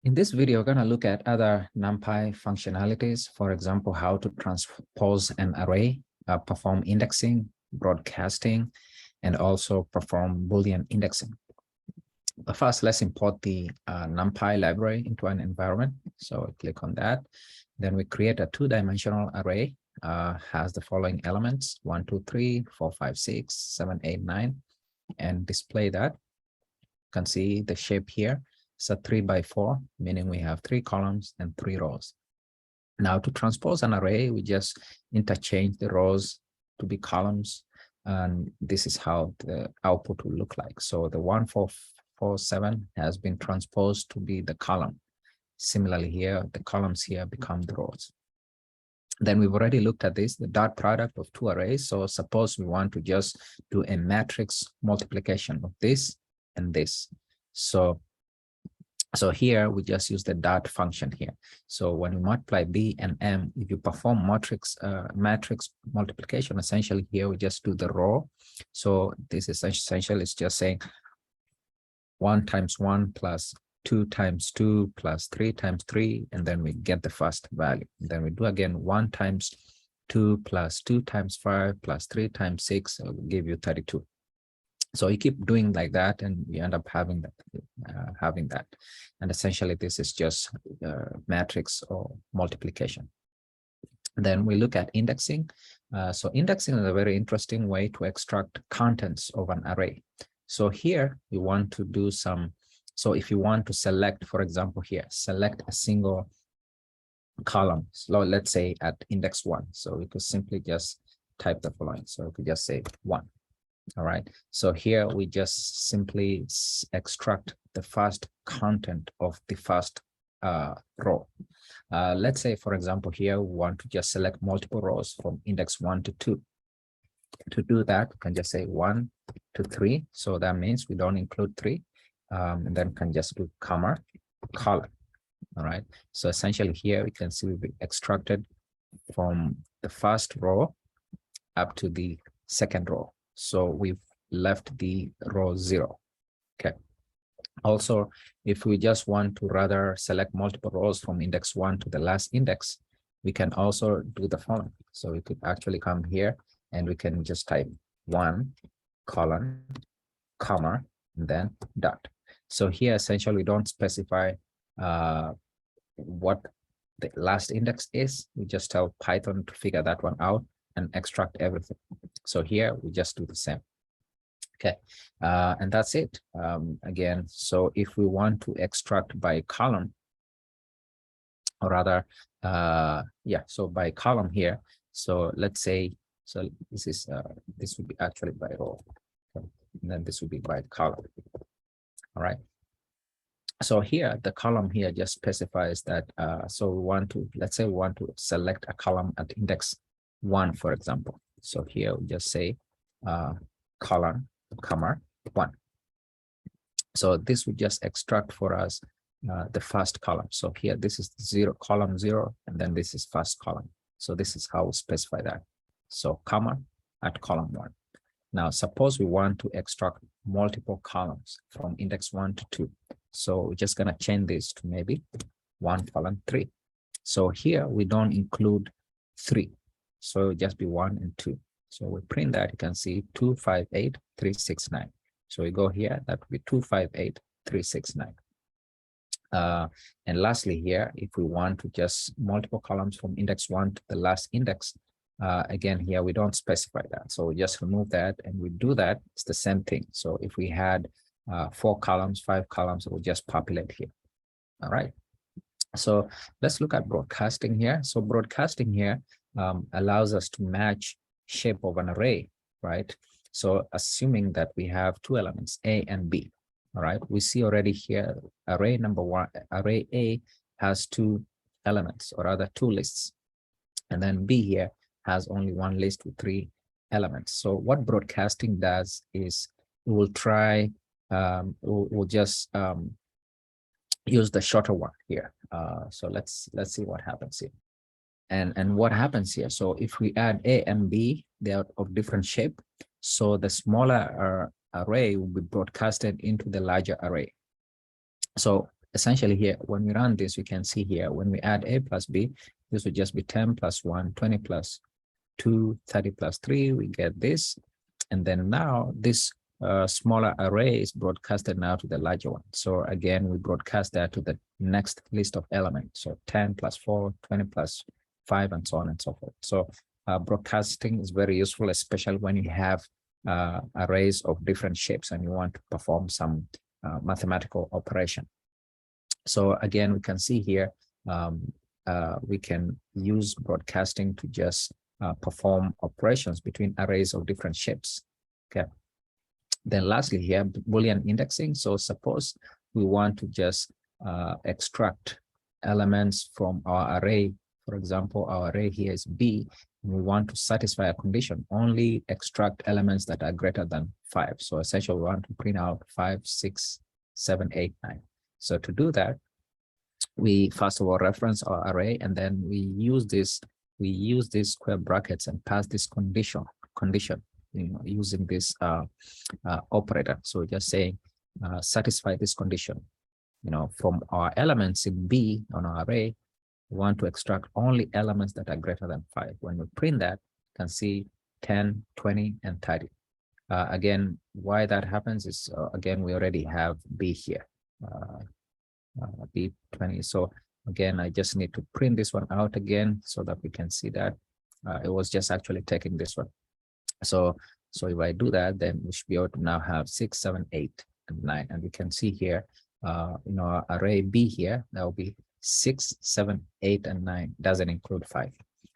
In this video, we're going to look at other Numpy functionalities. For example, how to transpose an array, perform indexing, broadcasting, and also perform Boolean indexing. But first, let's import the Numpy library into an environment. So click on that. Then we create a two-dimensional array, has the following elements, 1, 2, 3, 4, 5, 6, 7, 8, 9, and display that. You can see the shape here. It's a 3 by 4, meaning we have 3 columns and 3 rows. Now to transpose an array, we just interchange the rows to be columns, and this is how the output will look like. So the 1, 4, 4, 7 has been transposed to be the column. Similarly here, the columns here become the rows. Then we've already looked at this, the dot product of two arrays. So suppose we want to just do a matrix multiplication of this and this. So here we just use the dot function here. So when we multiply B and M, if you perform matrix multiplication, essentially here we just do the row. So this is essentially it's just saying 1 times 1 plus 2 times 2 plus 3 times 3, and then we get the first value. And then we do again 1 times 2 plus 2 times 5 plus 3 times 6 will give you 32. So you keep doing like that, and you end up having that. And essentially, this is just matrix or multiplication. And then we look at indexing. So indexing is a very interesting way to extract contents of an array. So here you want to do some. So if you want to select, for example, here, select a single column. So let's say at index 1. So we could simply just type the following. So we could just say 1. All right, so here we just simply extract the first content of the first row. Let's say, for example, here we want to just select multiple rows from index 1 to 2. To do that, we can just say 1 to 3. So that means we don't include 3. And then can just do comma, column. All right, so essentially here we can see we've extracted from the first row up to the second row. So we've left the row 0. Okay. Also, if we just want to rather select multiple rows from index 1 to the last index, we can also do the following. So we could actually come here and we can just type 1 colon, comma, and then dot. So here essentially we don't specify what the last index is. We just tell Python to figure that one out and extract everything. So here we just do the same. Okay, and that's it. Again, so if we want to extract by column, or rather, so by column here. So let's say, so this is this would be actually by row, okay. And then this would be by column. All right. So here, the column here just specifies that. So we want to, let's say we want to select a column at index 1, for example. So here we just say column, comma, 1. So this would just extract for us the first column. So here, this is 0, column 0, and then this is first column. So this is how we specify that. So comma at column 1. Now, suppose we want to extract multiple columns from index 1 to 2. So we're just going to change this to maybe 1 colon 3. So here we don't include 3. So it'll just be 1 and 2. So we print that, you can see 2, 5, 8, 3, 6, 9. So we go here, that would be 2, 5, 8, 3, 6, 9. And lastly here, if we want to just multiple columns from index 1 to the last index, again, here we don't specify that. So we just remove that and we do that. It's the same thing. So if we had 4 columns, 5 columns, we'll just populate here. All right. So let's look at broadcasting here. So broadcasting here allows us to match shape of an array, right? So assuming that we have 2 elements, A and B, all right? We see already here, array number 1, array A has 2 elements, or rather 2 lists. And then B here has only 1 list with 3 elements. So what broadcasting does is we will try, we'll just use the shorter one here. So let's see what happens here. And what happens here? So if we add A and B, they are of different shape. So the smaller array will be broadcasted into the larger array. So essentially here, when we run this, we can see here, when we add a plus b, this would just be 10 plus 1, 20 plus 2, 30 plus 3, we get this. And then now this smaller array is broadcasted now to the larger one. So again, we broadcast that to the next list of elements. So 10 plus 4, 20 plus 5, and so on and so forth. So broadcasting is very useful, especially when you have arrays of different shapes and you want to perform some mathematical operation. So again, we can see here, we can use broadcasting to just perform operations between arrays of different shapes. Okay. Then lastly here, Boolean indexing. So suppose we want to just extract elements from our array. For example, our array here is B, and we want to satisfy a condition, only extract elements that are greater than 5. So essentially we want to print out 5, 6, 7, 8, 9. So to do that, we first of all reference our array, and then we use these square brackets and pass this condition, using this operator. So just saying satisfy this condition. From our elements in B on our array, we want to extract only elements that are greater than 5. When we print that, you can see 10, 20, and 30. Again, why that happens is, again, we already have B here, B20. So again, I just need to print this one out again so that we can see that it was just actually taking this one. So if I do that, then we should be able to now have 6, 7, 8, and 9. And we can see here, our array B here, that will be 6, 7, 8, and 9, doesn't include 5.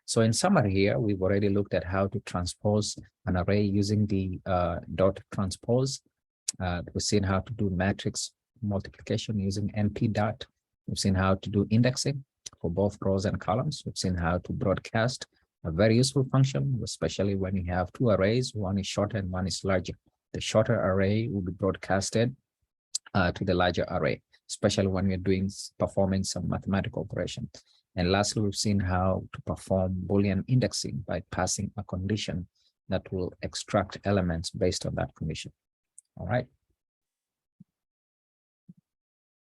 So in summary here, we've already looked at how to transpose an array using the dot transpose. We've seen how to do matrix multiplication using NP dot. We've seen how to do indexing for both rows and columns. We've seen how to broadcast, a very useful function, especially when you have two arrays, one is shorter and one is larger. The shorter array will be broadcasted to the larger array, especially when you're performing some mathematical operation. And lastly, we've seen how to perform Boolean indexing by passing a condition that will extract elements based on that condition. All right.